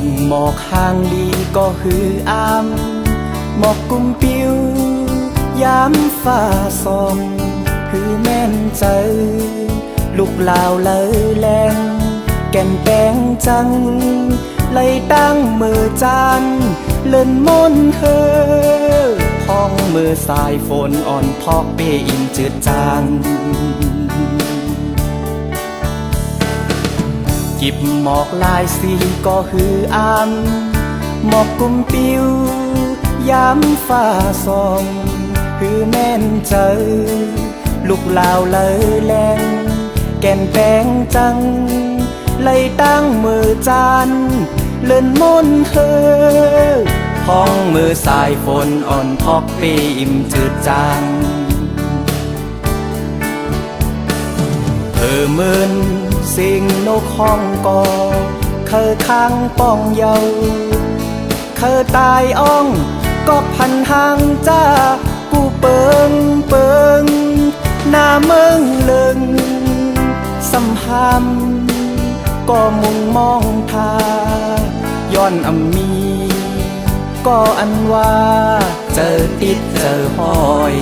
งหมอกห่างดีก็ฮืออามหมอกกุมปิวยามฟ้าส่องคือแม่นเจอลูกลาวเลยแรงแก่นแปงจังไล่ตั้งมือจานเล่นมนเฮอพองมือสายฝนอ่อนพอกเปอินจืดจางกิบหมอกลายสีก็ฮืออามหมอกกุมปิวยามฟ้าส่องคือแม่นเจอลูกลาวเลยแรงแก่นแปงจังไล่ตั้งมือจานเล่นมนเฮอพ้องมือสายฝนอ่อนพอกปีอิ่มจืดจางเธอมืนสิ่งนกห้องกอเคยค้างป้องเยาเคยตายอ่องก็พันหางจ้ากูเปิงหน้าเมืองเลิงสำหำก็มุ่งมองทาย้อนอำมีก็อันว่าเจอติดเจอห้อย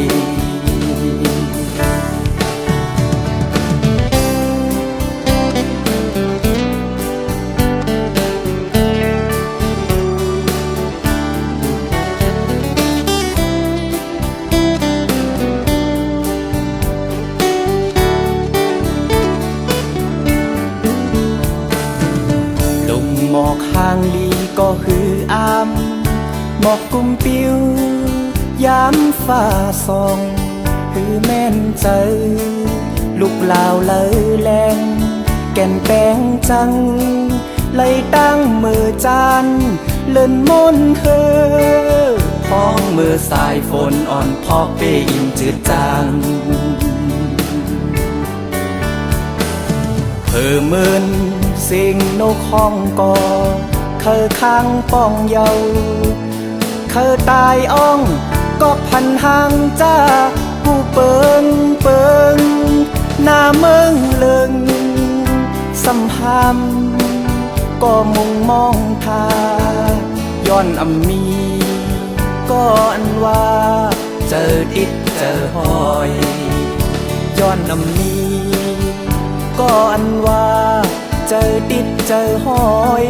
หมอกห่างลีก็คืออามหมอกกุมปิวยามฟ้าส่องคือแม่นเจอลูกลาวเลยแรงแก่นแปงจังไล่ตั้งมือจานเล่นมนเฮอพ้องมือสายฝนอ่อนพอกเปอิ่มจืดจางเพิ่มมืนสิ่งนกห้องกอเคยค้างป้องเยาเคยตายอ่องก็พันหางจ้าผู้เปิงหน้าเมืองเลิงสำหำก็มุ่งมองทาย้อนอำมีก็อันว่าเจอติดเจอหอยย้อนอำมีก็อันว่าเจอติดเจอหอย